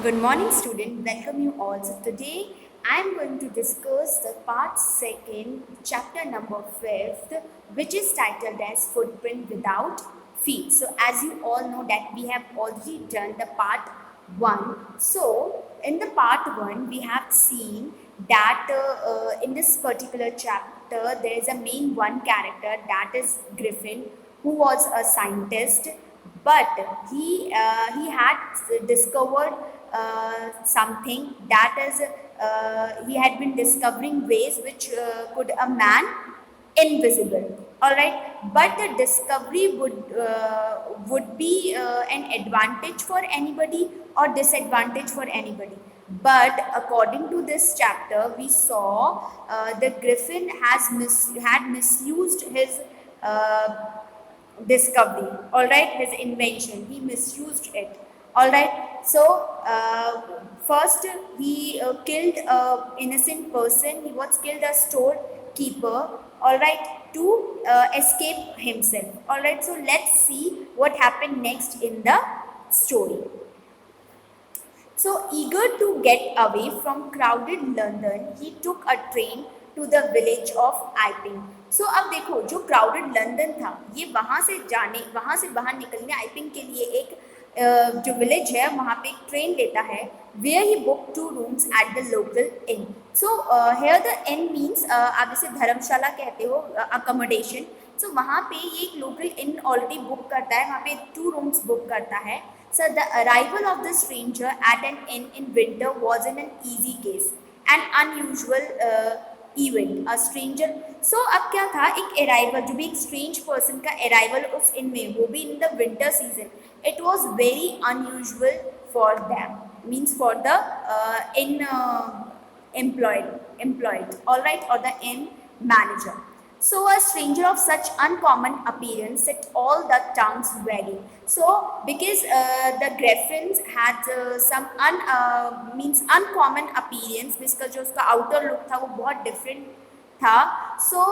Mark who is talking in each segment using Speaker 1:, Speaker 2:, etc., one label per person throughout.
Speaker 1: Good morning, student. Welcome you all. So today I am going to discuss the part second, chapter number fifth, which is titled as Footprint Without Feet. So as you all know that we have already done the part one. So in the part one, we have seen that in this particular chapter there is a main one character, that is Griffin, who was a scientist, but he had discovered something, that is he had been discovering ways which could a man invisible, all right, but the discovery would be an advantage for anybody or disadvantage for anybody. But according to this chapter, we saw the Griffin had misused his uh, discovery, all right, his invention, he misused it, all right. So first he killed a innocent person, he was killed a storekeeper, all right, to escape himself, all right. So let's see what happened next in the story. So eager to get away from crowded London, he took a train to the village of Iping. So अब देखो, जो crowded London था, ये वहाँ से बाहर निकलने Iping के लिए एक जो village है वहाँ पे एक train लेता है, where he booked 2 rooms at the local inn. So here the inn means आप इसे धर्मशाला कहते हो, accommodation. So वहाँ पे ये एक local inn already book करता है, वहाँ पे 2 rooms book करता है. So the arrival of the stranger at an inn in winter wasn't an easy case, an unusual event. A stranger. So अब क्या था, एक arrival, जो भी एक strange person का arrival उस inn में, वो भी in the winter season, it was very unusual for them. Means for the inn employed, all right, or the inn manager. So a stranger of such uncommon appearance set all the tongues wagging. So because the Griffins had some means uncommon appearance, जिसका जो उसका outer look था वो बहुत different था. So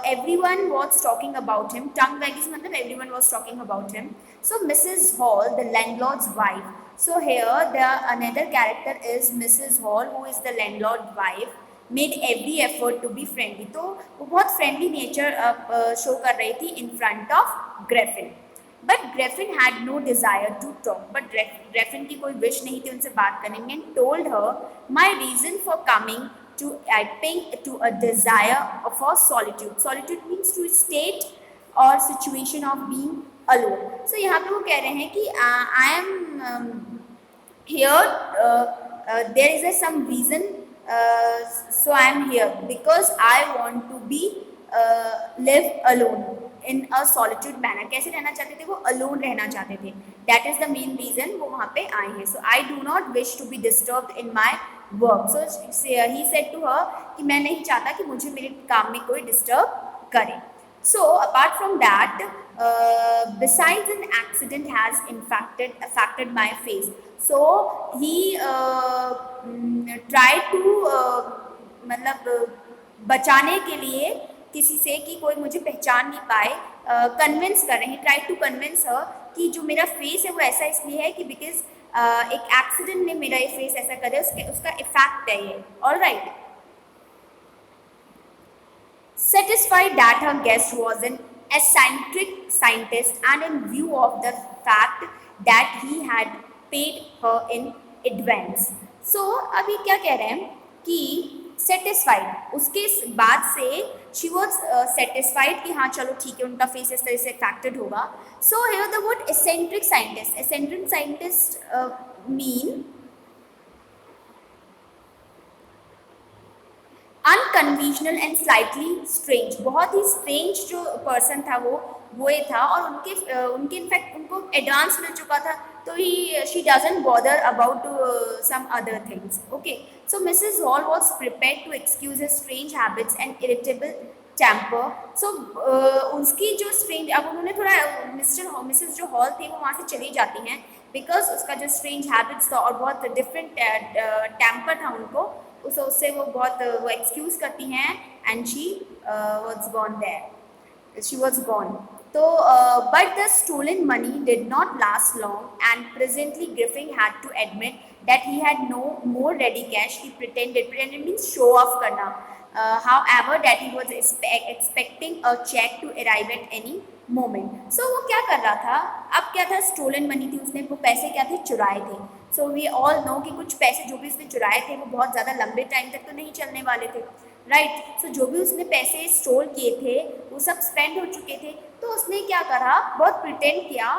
Speaker 1: everyone was talking about him. Tongue wagging मतलब everyone was talking about him. So Mrs. Hall, the landlord's wife. So here the another character is Mrs. Hall, who is the landlord's wife. Made every effort to be friendly. तो वो बहुत friendly nature show कर रही थी in front of Griffin. But Griffin had no desire to talk. But Griffin की कोई wish नहीं थी उनसे बात करने में. And told her, my reason for coming to Iping to a desire for solitude. Solitude means to state or situation of being alone. So यहाँ पे वो कह रहे हैं कि I am here. There is some reason. So I am here because I want to be live alone in a solitude manner. कैसे रहना चाहते थे वो? alone रहना चाहते थे. That is the main reason वो वहाँ पे आए हैं. So I do not wish to be disturbed in my work. So he said to her कि मैं नहीं चाहता कि मुझे मेरे काम में कोई disturb करे. So apart from that, besides an accident has affected my face. So he tried to मतलब बचाने के लिए किसी से कि कोई मुझे पहचान नहीं पाए, कन्विंस कर रहे हैं. ट्राई टू कन्विंस हर कि जो मेरा फेस है वो ऐसा इसलिए है कि बिकॉज एक एक्सीडेंट ने मेरा ये फेस ऐसा कर दिया, उसका इफेक्ट है ये, all right. Satisfied that her guest was an eccentric scientist and in view of the fact that he had paid her in advance. So अभी क्या कह रहे हैं कि satisfied, उसके इस बात से she was satisfied कि हाँ चलो ठीक है, उनका फेस इस तरह से affected होगा. So here the word eccentric scientist mean unconventional and slightly strange. बहुत ही स्ट्रेंज जो पर्सन था वो ये था, और उनके इनफैक्ट उनको एडवांस मिल चुका था, तो ही she doesn't bother about some other things. Okay. So Mrs Hall was prepared to excuse his strange habits and irritable temper. So उसकी जो स्ट्रेंज, अब उन्होंने थोड़ा मिसेस जो हॉल थी वो वहाँ से चली जाती हैं बिकॉज उसका जो स्ट्रेंज हैबिट्स था और बहुत डिफरेंट टेम्पर था उनको, उससे वो बहुत वो एक्सक्यूज करती हैं. And she was gone there, she was gone. तो but the stolen money did not last long, and presently Griffin had to admit that he had no more ready cash. He pretended means show off करना. However, that he was expecting a check to arrive at any moment. So वो क्या कर रहा था, अब क्या था, stolen money थी, उसने वो पैसे क्या थे, चुराए थे. So we all know कि कुछ पैसे जो भी उसने चुराए थे वो बहुत ज़्यादा लंबे टाइम तक तो नहीं चलने वाले थे, राइट. सो जो भी उसने पैसे स्टोर किए थे वो सब स्पेंड हो चुके थे. तो उसने क्या करा, बहुत प्रिटेंड किया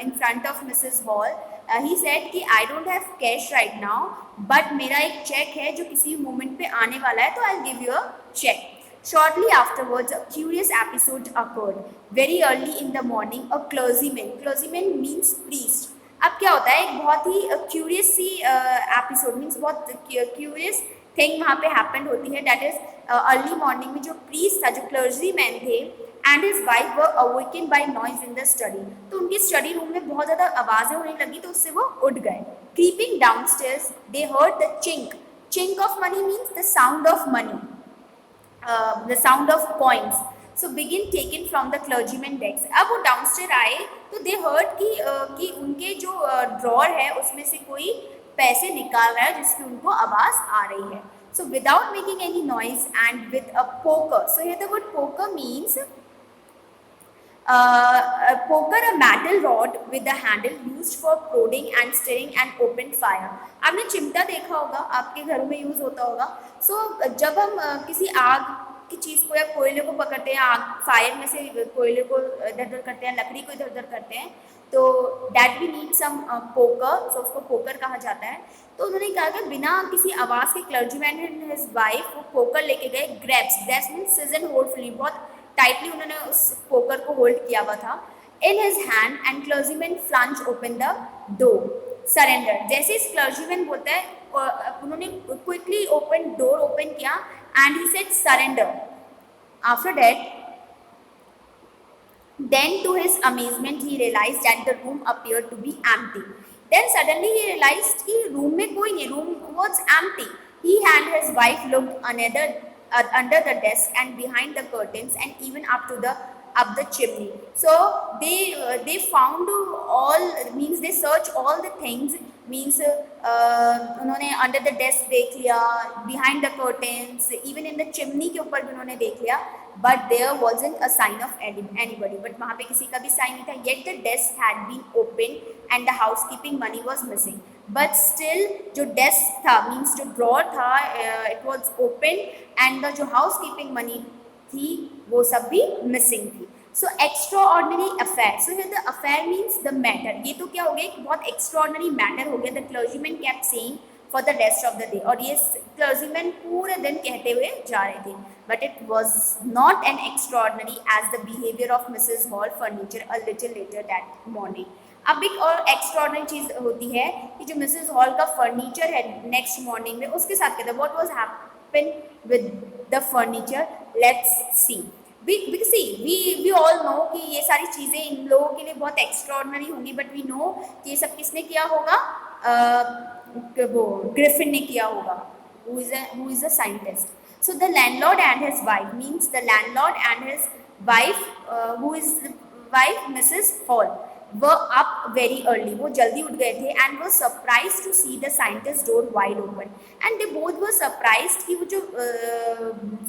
Speaker 1: in front of Mrs Hall. He said कि I don't have cash right now, but मेरा एक चेक है जो किसी मोमेंट पे आने वाला है, तो I give you a cheque. Shortly afterwards, a curious episode occurred. Very early in the morning, a clergyman means priest. अब क्या होता है, एक बहुत ही क्यूरियस सी एपिसोड मीन्स बहुत क्यूरियस थिंग वहाँ पे हैपेंड होती है. दैट इज अर्ली मॉर्निंग में जो प्रीस्ट था, जो क्लर्जी मैन थे, and his wife were awaken by noise in the study. तो उनकी स्टडी रूम में बहुत ज़्यादा आवाज़ें होने लगी, तो उससे वो उठ गए. Creeping downstairs they heard the chink of money means the sound of money, the sound of coins. So begin taken from the clergyman decks. अब वो डाउनस्टेयर आए तो दे हर्ड कि उनके जो ड्रॉर है उसमें से कोई पैसे निकाल रहा है जिसकी उनको आवाज़ आ रही है. So without making any noise and with a poker. So here the word poker means poker, a metal rod with a handle used for prodding and stirring an open fire. आपने चिमटा देखा होगा, आपके घरों में यूज़ होता होगा. सो जब हम किसी आग की चीज़ को या कोयले को पकड़ते हैं, आग फायर में से कोयले को इधर उधर करते हैं, लकड़ी को इधर उधर करते हैं, तो that we need some poker. So उसको पोकर कहा जाता है. तो उन्होंने कहा कि बिना किसी आवाज़ के क्लर्जीमैन एंड हिज वाइफ वो पोकर लेके गए. ग्रेप्स मीन्स सीजन होल्डफुली, बहुत टाइटली उन्होंने उस पोकर को होल्ड किया हुआ था in his hand. And clergyman flange open the door. Surrender, जैसे इस क्लर्जीमैन बोलता है, उन्होंने क्विकली डोर ओपन किया and he said surrender. After that, then to his amazement he realized that the room appeared to be empty. Then suddenly he realized कि room में कोई नहीं, room was empty. He and his wife looked under the desk and behind the curtains and even up the chimney. So they found all, means they searched all the things, means उन्होंने under the desk देख लिया, behind the curtains, even in the chimney के ऊपर भी उन्होंने देख लिया, but there wasn't a sign of anybody. But वहाँ पे किसी का भी sign नहीं था. Yet the desk had been opened and the housekeeping money was missing. But still जो desk था, means जो drawer था, it was open and the जो housekeeping money थी वो सब भी missing थी. So extraordinary affair. So here the affair means the matter. ये तो क्या हो गया, कि बहुत extraordinary matter हो गया. The clergyman kept saying for the rest of the day. और ये clergyman पूरे दिन कहते हुए जा रहे थे. But it was not an extraordinary as the behavior of Mrs. Hall furniture a little later that morning. अब एक और एक्स्ट्रॉर्डनरी चीज़ होती है कि जो मिसेस हॉल का फर्नीचर है नेक्स्ट मॉर्निंग में, उसके साथ कहते हैं what was happen with the furniture. Let's see. We all know कि ये सारी चीज़ें इन लोगों के लिए बहुत एक्स्ट्रॉर्डनरी होंगी, बट वी नो कि ये सब किसने किया होगा, वो ग्रिफिन ने किया होगा, who is a scientist. So the landlord and his wife, means the landlord and his wife, who is the wife Mrs. Hall, were up very early. वो जल्दी उठ गए थे and were surprised to see the scientist door wide open. And they both were surprised कि वो जो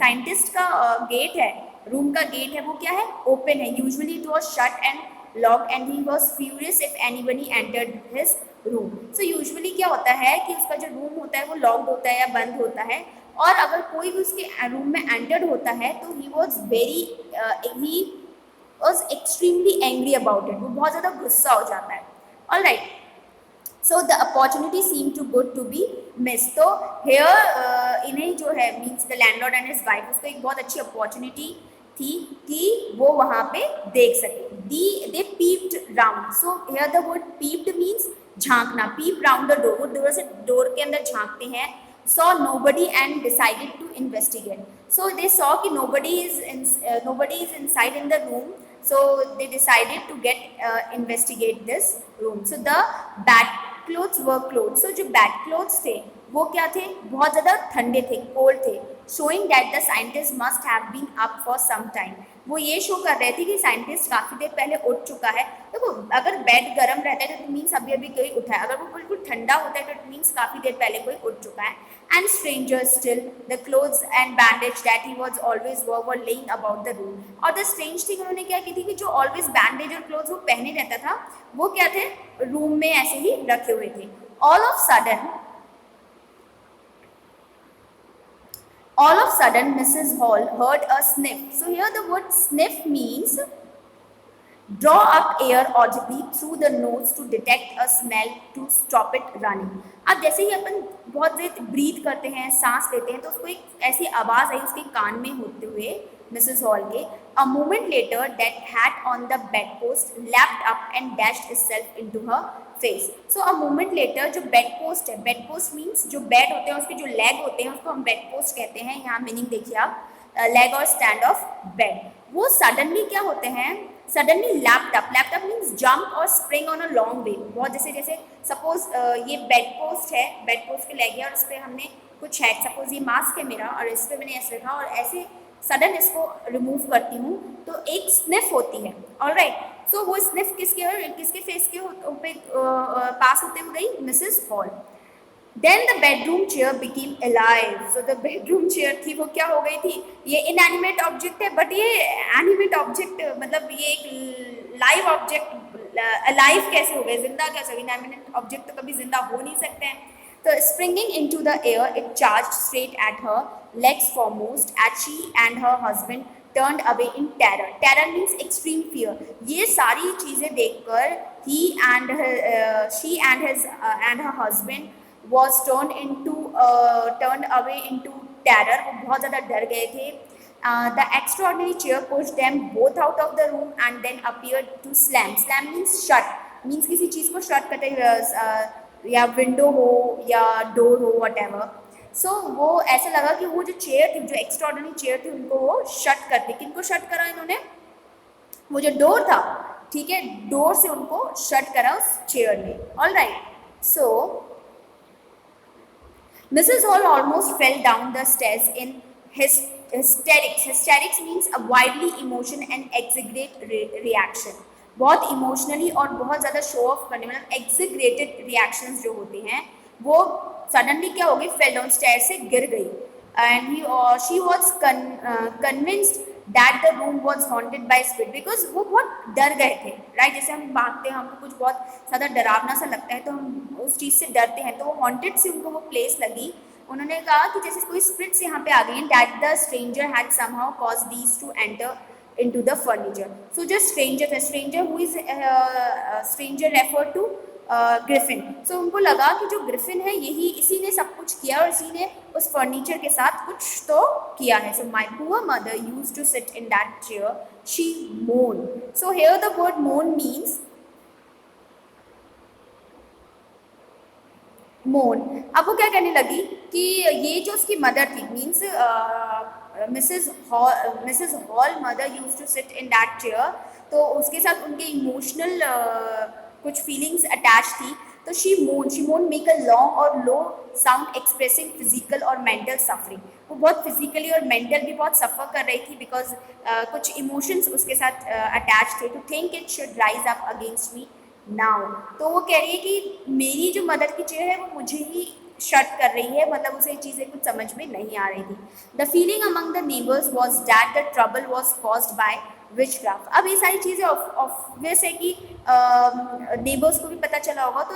Speaker 1: scientist का gate है, रूम का गेट है, वो क्या है, ओपन है. Usually it was shut and locked and he was furious if anybody entered his room. So usually क्या होता है कि उसका जो रूम होता है वो लॉक्ड होता है या बंद होता है, और अगर कोई भी उसके रूम में एंटर्ड होता है तो he was extremely angry about it. वो बहुत ज़्यादा गुस्सा हो जाता है. All right. So the opportunity seemed too good to be missed. तो here इन्हें जो है, means the landlord and his wife, उसको एक बहुत अच्छी अपॉर्चुनिटी थी कि वो वहाँ पे देख सके. They peeped round. So here the word peeped means झांकना. Peep round the door. वो डोर के अंदर झांकते हैं. Saw nobody and decided to investigate. So they saw कि nobody is inside in the room. So they decided to investigate this room. So the bed clothes were clothes. So जो bed clothes थे वो क्या थे, बहुत ज़्यादा ठंडे थे, cold थे, showing that the scientist must have been up for some time. वो ये शो कर रहे थे कि साइंटिस्ट काफ़ी देर पहले उठ चुका है। तो वो अगर बेड गर्म रहता है तो इट मीन्स अभी अभी कोई उठा है, अगर वो बिल्कुल ठंडा होता है तो इट मीन्स काफ़ी देर पहले कोई उठ चुका है। And stranger still the clothes and bandage that he was always were laying about the room. और द स्ट्रेंज थिंग उन्होंने क्या की थी कि जो ऑलवेज बैंडेज और क्लोथ्स वो पहने रहता था वो क्या थे, रूम में ऐसे ही रखे हुए थे। All of sudden, Mrs. Hall heard a sniff. So here the word sniff means draw up air audibly through the nose to detect a smell to stop it running. अब जैसे ही अपन बहुत देर ब्रीथ करते हैं, सांस लेते हैं, तो उसको एक ऐसी आवाज़ आई उसके कान में होते हुए मिसेस हॉल के। A moment later, that hat on the bedpost leapt up and dashed itself into her face. So a moment later, जो bedpost है, bedpost means जो bed होते हैं उसके जो leg होते हैं उसको हम bedpost कहते हैं। यहाँ मीनिंग देखिए आप, leg और stand of bed। वो suddenly क्या होते हैं, suddenly leapt up means jump और spring on a long way। बहुत जैसे सपोज ये bedpost है, bedpost के leg है और इस पर हमने कुछ है, सपोज ये मास्क है मेरा और इस पर मैंने ऐसे रखा और ऐसे सडन इसको रिमूव करती हूँ तो एक स्निफ होती है। ऑलराइट, सो वो स्निफ किसके फेस के पे पास होते हुए गई, Mrs Hall. Then the bedroom chair became alive. So the bedroom chair थी वो क्या हो गई थी, ये इनएनिमेट ऑब्जेक्ट है बट ये एनिमेट ऑब्जेक्ट, मतलब ये एक लाइव ऑब्जेक्ट अलाइव कैसे हो गए, जिंदा कैसे हो गए, इनएनिमेट ऑब्जेक्ट तो कभी जिंदा हो नहीं सकते हैं। So springing into the air, it charged straight at her, legs foremost, as she and her husband turned away in terror. Terror means extreme fear. ये सारी चीज़ें देखकर she and her husband was turned away into terror. वो बहुत ज़्यादा डर गए थे। The extraordinary cheer pushed them both out of the room and then appeared to slam. Slam means shut, means किसी चीज़ को shut करते हुए, या विंडो हो या डोर हो वटेवर। सो वो ऐसा लगा कि वो जो चेयर थी, जो एक्स्ट्राऑर्डिनरी चेयर थी, उनको वो शट कर दी। किनको शट करा इन्होंने, वो जो डोर था, ठीक है, डोर से उनको शट करा उस चेयर ने। Alright, so Mrs hall almost fell down the stairs in hysterics. Hysterics means a widely emotion and exaggerate reaction. बहुत इमोशनली और बहुत ज़्यादा शो ऑफ करने, मतलब एग्जिग्रेटेड रिएक्शंस जो होते हैं, वो सडनली क्या हो गई, फेल डाउन स्टेयर से गिर गई। And she was convinced that the room was haunted by spirit, because वो बहुत डर गए थे। राइट, जैसे हम भागते हैं, हमको कुछ बहुत ज़्यादा डरावना सा लगता है तो हम उस चीज़ से डरते हैं, तो वो हॉन्टेड से उनको वो प्लेस लगी। उन्होंने कहा कि जैसे कोई स्पिरिट्स यहाँ पे आ गई हैं, that the stranger had somehow cause these two enter into the furniture. So just stranger who is stranger referred to Griffin. So उनको लगा कि जो ग्रिफिन है यही, इसी ने सब कुछ किया और इसी ने उस फर्नीचर के साथ कुछ तो किया है। So my poor mother used to sit in that chair, she moan. So here the word moan means moan. अब वो क्या कहने लगी कि ये जो उसकी मदर थी, means Mrs Hall mother used to sit in that chair, तो उसके साथ उनके इमोशनल कुछ फीलिंग्स अटैच थी। तो शी मोन मेक अ लॉन्ग और लो साउंड एक्सप्रेसिंग फिजिकल और मेंटल सफरिंग। वो बहुत फिजिकली और मेंटल भी बहुत सफ़र कर रही थी, बिकॉज कुछ इमोशंस उसके साथ अटैच थे। To think it should rise up against me now. तो वो कह रही है कि मेरी जो मदर की चेयर है वो मुझे ही शट कर रही है, मतलब उसे चीज़ें कुछ समझ में नहीं आ रही थी। The feeling among the neighbours was that the trouble was caused by witchcraft. अब ये सारी चीज़ें ऑब्वियस है कि नेबर्स को भी पता चला होगा, तो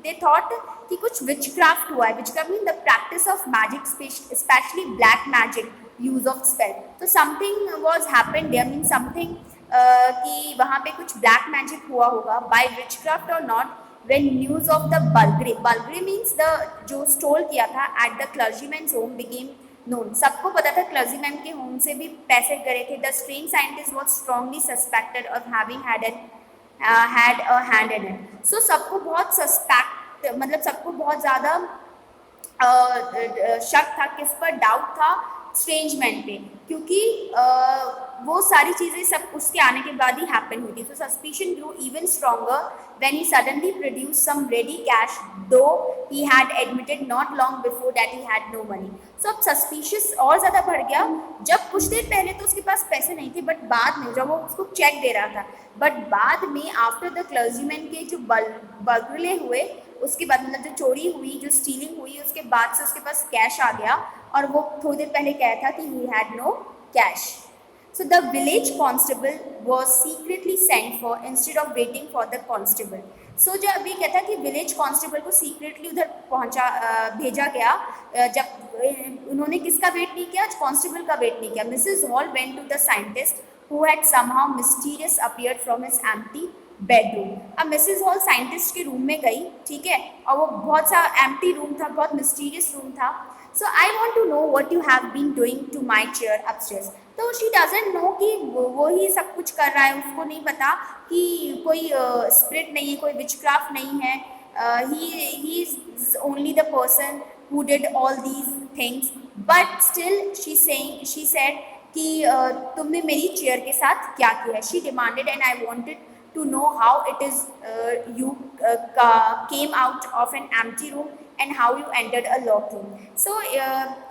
Speaker 1: दे थॉट कि कुछ विचक्राफ्ट हुआ है। Witchcraft mean the practice of magic, specially black magic, use of spell. तो something was happen there, mean something कि वहाँ पे कुछ ब्लैक मैजिक हुआ होगा, बाय विचक्राफ्ट और not. When news of the Bulgari means the जो स्टोल किया था at the clergyman's home became known। सबको पता था क्लर्जीमैन के होम से भी पैसे गए थे। The strange scientist was strongly suspected of having had a hand in it। So सबको बहुत सस्पेक्ट, मतलब सबको बहुत ज़्यादा शक था, किस पर डाउट था, स्ट्रेंज मैन पे। क्योंकि वो सारी चीज़ें सब उसके आने के बाद ही हैपन हुई थी. So suspicion grew even stronger when he suddenly produced some ready cash, though he had admitted not long before that he had no money. So अब suspicious और ज़्यादा बढ़ गया जब कुछ देर पहले तो उसके पास पैसे नहीं थे, बट बाद में जब वो उसको चेक दे रहा था, बट बाद में आफ्टर द क्लर्जीमैन के जो बगले हुए, उसके बाद मतलब जो चोरी हुई, जो स्टीलिंग हुई, उसके बाद से उसके पास कैश आ गया और वो थोड़ी देर पहले कहा था कि he had no cash. So the village constable was secretly sent for instead of waiting for the constable. So जो अभी कहता है कि विलेज कांस्टेबल को सीक्रेटली उधर भेजा गया, जब उन्होंने किसका वेट नहीं किया, कांस्टेबल का वेट नहीं किया. Mrs Hall went to the scientist who had somehow mysterious appeared from his empty bedroom. अब मिसेस हॉल साइंटिस्ट के रूम में गई, ठीक है, और वो बहुत सा एम्प्टी रूम था, बहुत मिस्टीरियस रूम था. So I want to know what you have been doing to my chair upstairs. तो शी डजंट नो कि वो ही सब कुछ कर रहा है, उसको नहीं पता कि कोई स्पिरिट नहीं है, कोई विचक्राफ्ट नहीं है. He is only the person who did all these things, but still she said कि तुमने मेरी चेयर के साथ क्या किया है. She demanded and I wanted to know how it is you came out of an empty room and how you entered a locked room. So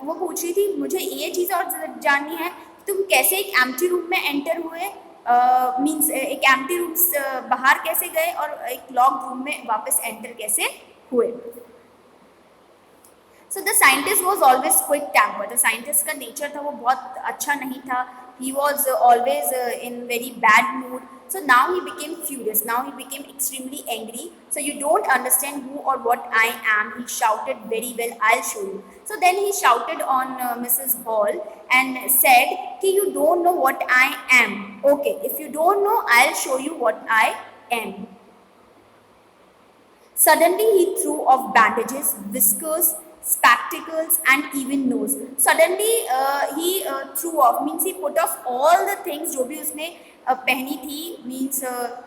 Speaker 1: वो पूछ रही थी, मुझे ये चीज़ और जाननी है, तुम कैसे एक एम्प्टी रूम में एंटर हुए, मीन्स एक एम्प्टी रूम बाहर कैसे गए और एक लॉक्ड रूम में वापस एंटर कैसे हुए. So the scientist was always quick tempered. The scientist का nature था वो बहुत अच्छा नहीं था. He was always in very bad mood. So now he became furious. Now he became extremely angry. So you don't understand who or what I am. He shouted very well. I'll show you. So then he shouted on Mrs. Hall and said, "Ki you don't know what I am. Okay, if you don't know, I'll show you what I am." Suddenly he threw off bandages, whiskers, spectacles and even nose. Suddenly he threw off, means he put off all the things जो भी उसने पहनी थी, means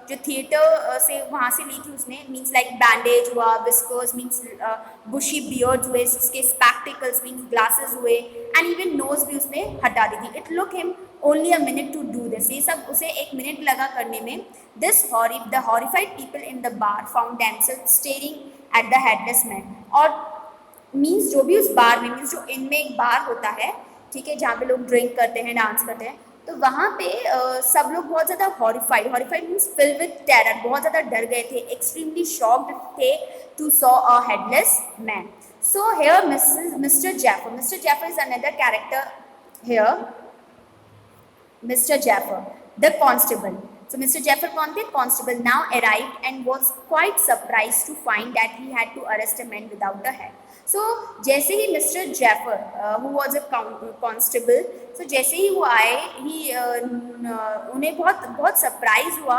Speaker 1: जो theatre से वहाँ से ली थी उसने, मीन्स लाइक बैंडेज हुआ, विस्कर्स मीन्स बुशी बियर्ड्स हुए, उसके स्पेक्टिकल्स मीन्स ग्लासेस हुए, एंड इवन नोज भी उसने हटा दी थी. It look him only a minute to do this. ये सब उसे एक मिनट लगा करने में. The horrified people in the bar found themselves staring at the headless man. और मीन्स जो भी उस बार में, मीन्स जो इनमें एक बार होता है, ठीक है, जहाँ पे लोग ड्रिंक करते हैं, डांस करते हैं, तो वहाँ पे सब लोग बहुत ज़्यादा horrified means fill with terror, बहुत ज़्यादा डर गए थे, एक्सट्रीमली शॉक्ड थे to saw a headless man. So here Mr Jaffer is another character here. Mr Jaffer the constable. So Mr. Jaffer कौन थे? Constable now arrived and was quite surprised to find that he had to arrest a man without a head. So जैसे ही Mr. Jaffer who was a constable, so जैसे ही वो आए, उन्हें बहुत surprise हुआ,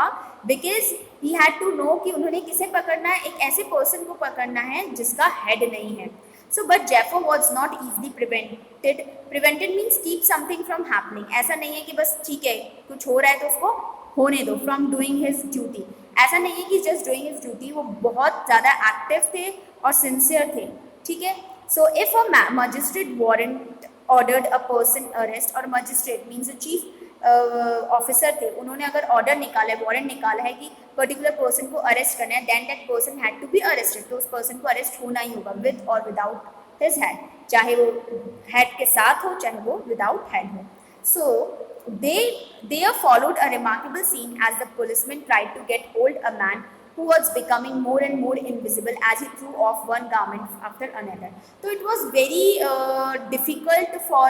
Speaker 1: because he had to know कि उन्होंने किसे पकड़ना है, एक ऐसे पर्सन को पकड़ना है जिसका हेड नहीं है. So but Jaffer was not easily prevented. Prevented means keep something from happening. ऐसा नहीं है कि बस ठीक है कुछ हो रहा है तो उसको होने दो, फ्रॉम डूइंग हिज ड्यूटी. ऐसा नहीं है कि जस्ट डूइंग हिज ड्यूटी, वो बहुत ज़्यादा एक्टिव थे और सिंसियर थे, ठीक है. So if a magistrate warrant ordered a person arrest, और मजिस्ट्रेट मीन्स चीफ ऑफिसर थे, उन्होंने अगर ऑर्डर निकाला है, वारंट निकाला है कि पर्टिकुलर पर्सन को अरेस्ट करना है, then that person had to be arrested. तो उस पर्सन को अरेस्ट होना ही होगा, विद और विदाउट हिज हेड, चाहे वो हेड के साथ हो चाहे वो विदाउट हेड हो. सो there followed a remarkable scene as the policeman tried to get hold a man who was becoming more and more invisible as he threw off one garment after another. So it was very difficult for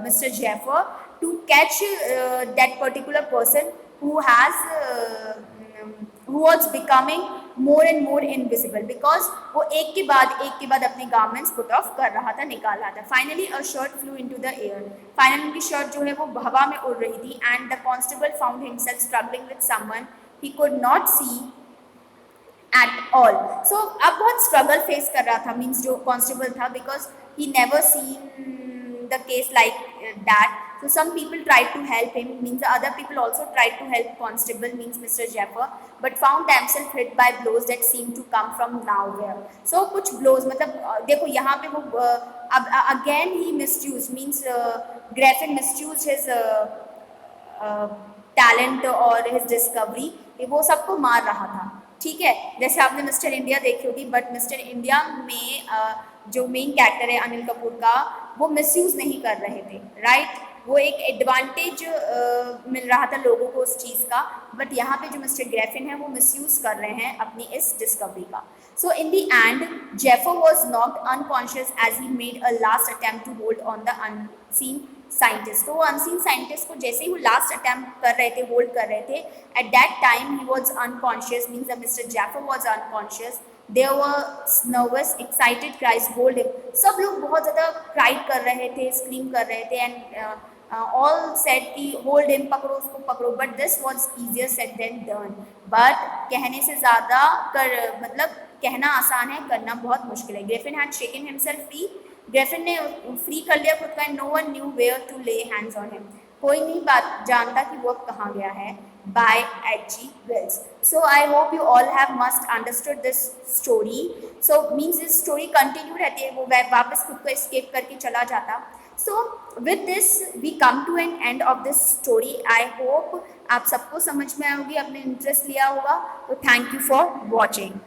Speaker 1: Mr. Jaffer to catch that particular person who was becoming more and more invisible, because वो एक के बाद अपने garments put off कर रहा था, निकाल रहा था. Finally a shirt flew into the air. Finally उनकी शर्ट जो है वो हवा में उड़ रही थी, and the constable found himself struggling with someone he could not see at all. So अब बहुत struggle face कर रहा था, means जो constable था, because he never seen the case like that. So some people tried to help him, means the other people also tried to help constable, means Mr. Jaffer, but found themselves hit by blows that seemed to come from nowhere. So कुछ blows, मतलब देखो यहाँ पे वो again he misused, means Griffin misused his talent और his discovery, वो सबको मार रहा था, ठीक है। जैसे आपने मिस्टर इंडिया देखी होगी, बट मिस्टर इंडिया में जो मेन कैरेक्टर है अनिल कपूर का, वो मिसयूज़ नहीं कर रहे थे, राइट। वो एक एडवांटेज मिल रहा था लोगों को उस चीज़ का, बट यहाँ पे जो मिस्टर ग्रैफिन है वो मिसयूज़ कर रहे हैं अपनी इस डिस्कवरी का। So in the end Jaffer was not unconscious as he made a last attempt to hold on the unseen scientist. तो वो अनसीन साइंटिस्ट को जैसे ही वो लास्ट अटेम्प्ट कर रहे थे, होल्ड कर रहे थे, at that time he was unconscious, means mister Jaffer was unconscious. There were nervous excited cries hold him. सब लोग बहुत ज़्यादा क्राइड कर रहे थे, स्क्रीम कर रहे थे, एंड ऑल सेड कि होल्ड हिम, पकड़ो उसको पकड़ो, but this was easier said than done. But कहने से ज़्यादा कर, मतलब कहना आसान है, करना बहुत मुश्किल है। Griffin had shaken himself free, Griffin ने फ्री कर लिया खुद का, no one knew where to lay hands on him, कोई नहीं बात जानता कि वो कहाँ गया है, by H.G. Wells। So I hope you all have must understood this story। So means this story continue रहती है, वो वापस खुद को escape करके चला जाता। So with this we come to an end of this story। I hope आप सबको समझ में आएगी, अपने इंटरेस्ट लिया होगा, तो थैंक यू फॉर वॉचिंग।